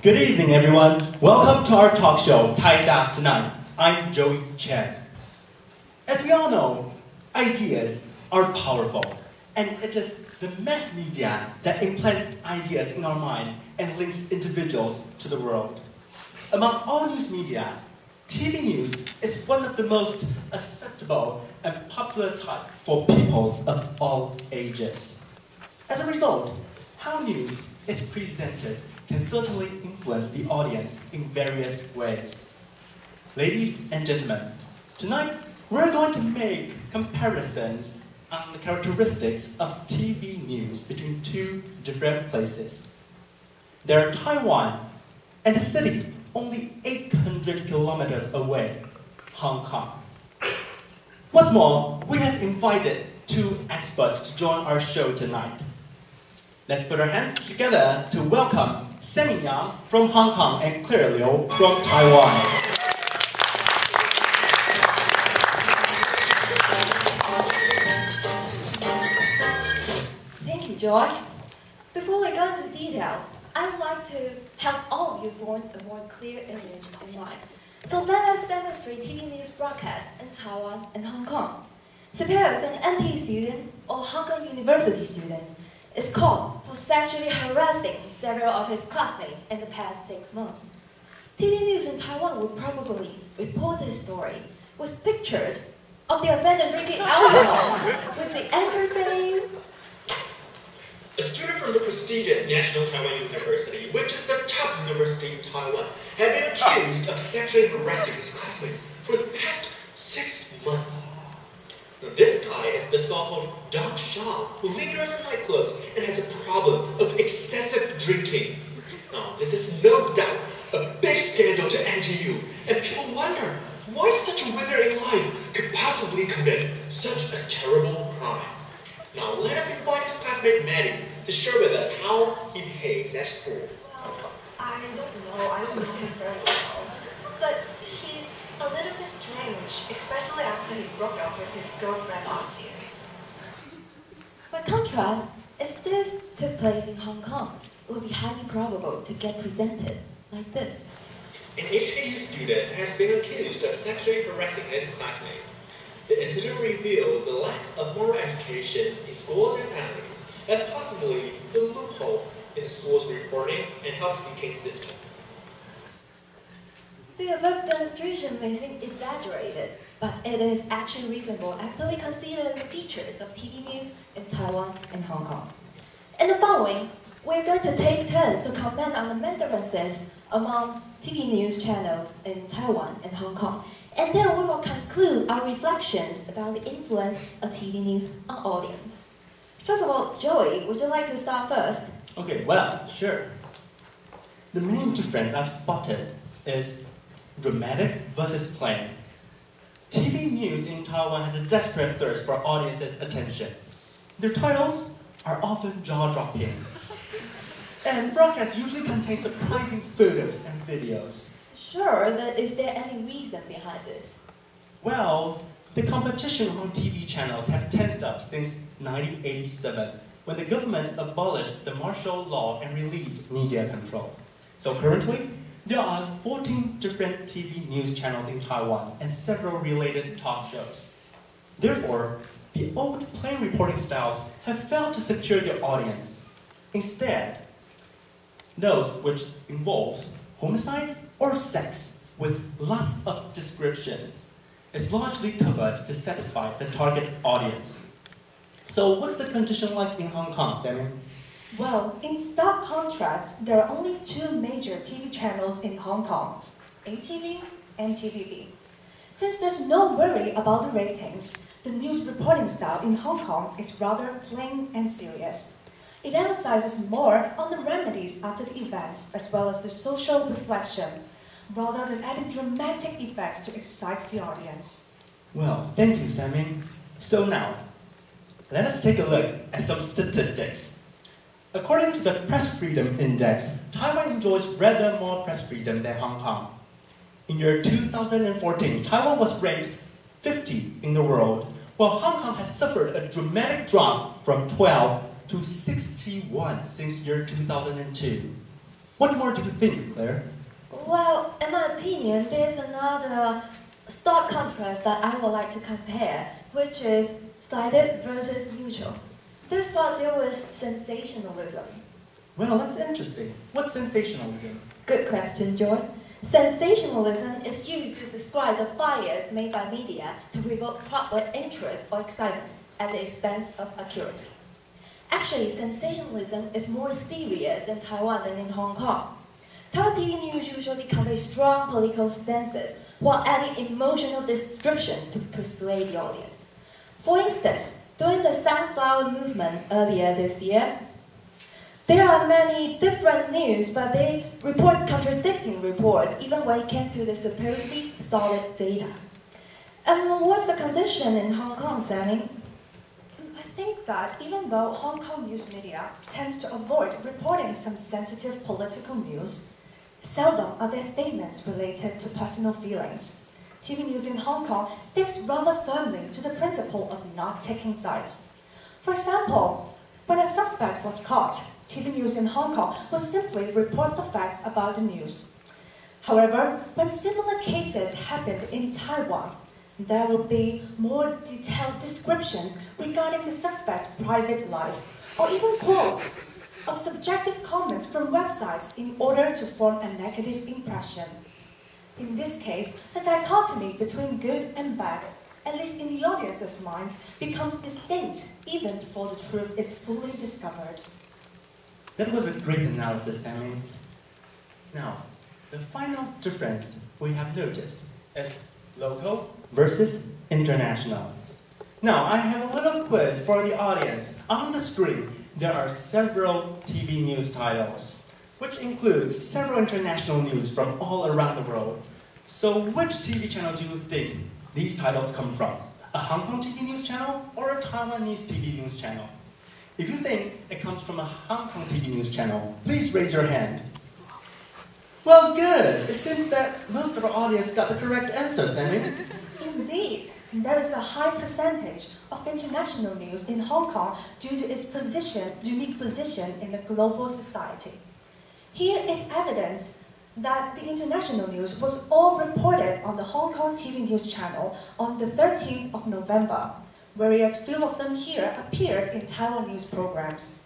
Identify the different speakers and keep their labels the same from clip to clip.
Speaker 1: Good evening, everyone. Welcome to our talk show, Taida Tonight. I'm Joey Chen. As we all know, ideas are powerful, and it is the mass media that implants ideas in our mind and links individuals to the world. Among all news media, TV news is one of the most acceptable and popular type for people of all ages. As a result, how news is presented can certainly influence the audience in various ways. Ladies and gentlemen, tonight we're going to make comparisons on the characteristics of TV news between two different places. There are Taiwan and a city only 800 kilometers away, Hong Kong. What's more, we have invited two experts to join our show tonight. Let's put our hands together to welcome Samin from Hong Kong and Claire Liu from Taiwan.
Speaker 2: Thank you, Joy. Before we go into details, I would like to help all of you form a more clear image in mind. So let us demonstrate TV news broadcast in Taiwan and Hong Kong. Suppose an NT student or Hong Kong University student is caught for sexually harassing several of his classmates in the past 6 months. TV news in Taiwan will probably report this story with pictures of the offender drinking alcohol, with the anchor saying,
Speaker 3: a student from the prestigious National Taiwan University, which is the top university in Taiwan, had been accused of sexually harassing his classmate for the past 6 months. Now, this guy is the so-called Dog Shaw, who lingers in nightclubs and has a problem of excessive drinking. Now, this is no doubt a big scandal to NTU, and people wonder why such a winner in life could possibly commit such a terrible crime. Now, let us invite his classmate Maddie to share with us how he behaves at school.
Speaker 4: Well, I don't know him very well, but he's a little bit strange, especially after he broke up with his girlfriend last year.
Speaker 2: by contrast, if this took place in Hong Kong, it would be highly probable to get presented like this.
Speaker 3: An HKU student has been accused of sexually harassing his classmate. The incident revealed the lack of moral education in schools and families, and possibly the loophole in the school's reporting and help-seeking system.
Speaker 2: The above demonstration may seem exaggerated, but it is actually reasonable after we consider the features of TV news in Taiwan and Hong Kong. In the following, we're going to take turns to comment on the main differences among TV news channels in Taiwan and Hong Kong, and then we will conclude our reflections about the influence of TV news on audience. First of all, Joey, would you like to start first?
Speaker 1: Okay, well, sure. The main difference I've spotted is dramatic versus plain. TV news in Taiwan has a desperate thirst for audience's attention. Their titles are often jaw-dropping, and broadcasts usually contain surprising photos and videos.
Speaker 2: Sure, but is there any reason behind this?
Speaker 1: Well, the competition among TV channels have tensed up since 1987, when the government abolished the martial law and relieved media control. So currently, there are 14 different TV news channels in Taiwan and several related talk shows. Therefore, the old plain reporting styles have failed to secure their audience. Instead, those which involves homicide or sex with lots of descriptions is largely covered to satisfy the target audience. So what's the condition like in Hong Kong, Samin?
Speaker 4: Well, in stark contrast, there are only two major TV channels in Hong Kong, ATV and TVB. Since there's no worry about the ratings, the news reporting style in Hong Kong is rather plain and serious. It emphasizes more on the remedies after the events as well as the social reflection, rather than adding dramatic effects to excite the audience.
Speaker 1: Well, thank you, Samin. So now, let us take a look at some statistics. According to the Press Freedom Index, Taiwan enjoys rather more press freedom than Hong Kong. In year 2014, Taiwan was ranked 50 in the world, while Hong Kong has suffered a dramatic drop from 12 to 61 since year 2002. What more do you think, Claire?
Speaker 2: Well, in my opinion, there's another stark contrast that I would like to compare, which is cited versus neutral. This part deals with sensationalism.
Speaker 1: Well, that's interesting. What's sensationalism?
Speaker 2: Good question, Joy. Sensationalism is used to describe the bias made by media to provoke public interest or excitement at the expense of accuracy. Actually, sensationalism is more serious in Taiwan than in Hong Kong. Taiwan TV news usually convey strong political stances while adding emotional descriptions to persuade the audience. For instance, during the Sunflower movement earlier this year, there are many different news, but they report contradicting reports even when it came to the supposedly solid data. And what's the condition in Hong Kong, Samin?
Speaker 4: I think that even though Hong Kong news media tends to avoid reporting some sensitive political news, seldom are there statements related to personal feelings. TV news in Hong Kong sticks rather firmly to the principle of not taking sides. For example, when a suspect was caught, TV news in Hong Kong will simply report the facts about the news. However, when similar cases happened in Taiwan, there will be more detailed descriptions regarding the suspect's private life, or even quotes of subjective comments from websites in order to form a negative impression. In this case, the dichotomy between good and bad, at least in the audience's mind, becomes distinct even before the truth is fully discovered.
Speaker 1: That was a great analysis, Samin. Now, the final difference we have noticed is local versus international. Now, I have a little quiz for the audience. On the screen, there are several TV news titles, which includes several international news from all around the world. So which TV channel do you think these titles come from? A Hong Kong TV news channel or a Taiwanese TV news channel? If you think it comes from a Hong Kong TV news channel, please raise your hand. Well, good. It seems that most of our audience got the correct answer, Samin.
Speaker 4: Indeed, there is a high percentage of international news in Hong Kong due to its unique position in the global society. Here is evidence that the international news was all reported on the Hong Kong TV news channel on the 13th of November, whereas few of them here appeared in Taiwan news programs.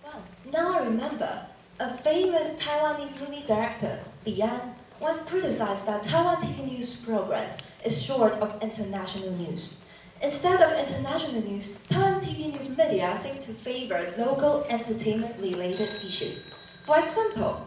Speaker 2: Well, now I remember, a famous Taiwanese movie director, Lian, once criticized that Taiwan TV news programs is short of international news. Instead of international news, Taiwan TV news media seem to favor local entertainment-related issues. For example,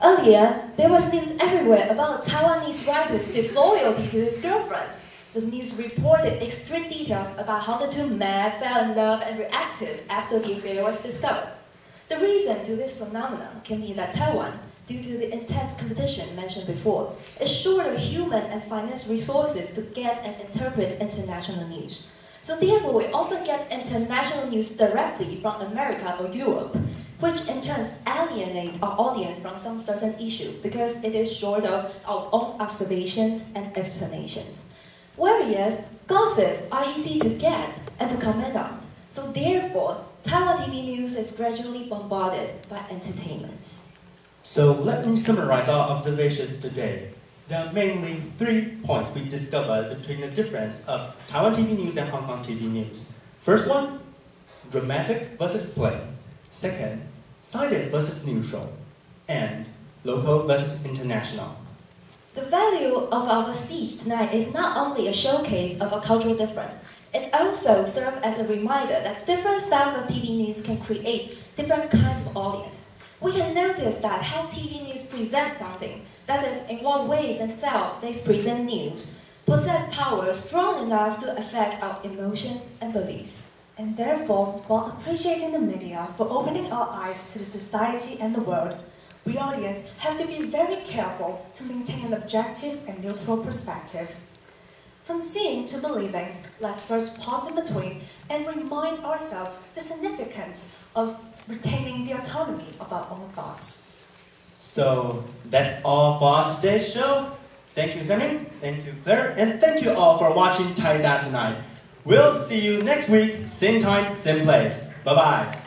Speaker 2: earlier, there was news everywhere about a Taiwanese writer's disloyalty to his girlfriend. The news reported extreme details about how the two men fell in love and reacted after the affair was discovered. The reason to this phenomenon can be that Taiwan, due to the intense competition mentioned before, is short of human and finance resources to get and interpret international news. So therefore, we often get international news directly from America or Europe, which in turn alienate our audience from some certain issue because it is short of our own observations and explanations. Whereas gossip are easy to get and to comment on. So therefore, Taiwan TV news is gradually bombarded by entertainment.
Speaker 1: So let me summarize our observations today. There are mainly 3 points we discovered between the difference of Taiwan TV news and Hong Kong TV news. First one, dramatic versus plain. Second, cited versus neutral. And local versus international.
Speaker 2: The value of our speech tonight is not only a showcase of a cultural difference, it also serves as a reminder that different styles of TV news can create different kinds of audience. We can notice that how TV news present something, that is, in what ways and style they present news, possess power strong enough to affect our emotions and beliefs.
Speaker 4: And therefore, while appreciating the media for opening our eyes to the society and the world, we audience have to be very careful to maintain an objective and neutral perspective. From seeing to believing, let's first pause in between and remind ourselves the significance of retaining the autonomy of our own thoughts.
Speaker 1: So that's all for today's show. Thank you, Samin. Thank you, Claire. And thank you all for watching Taida tonight. We'll see you next week, same time, same place. Bye-bye.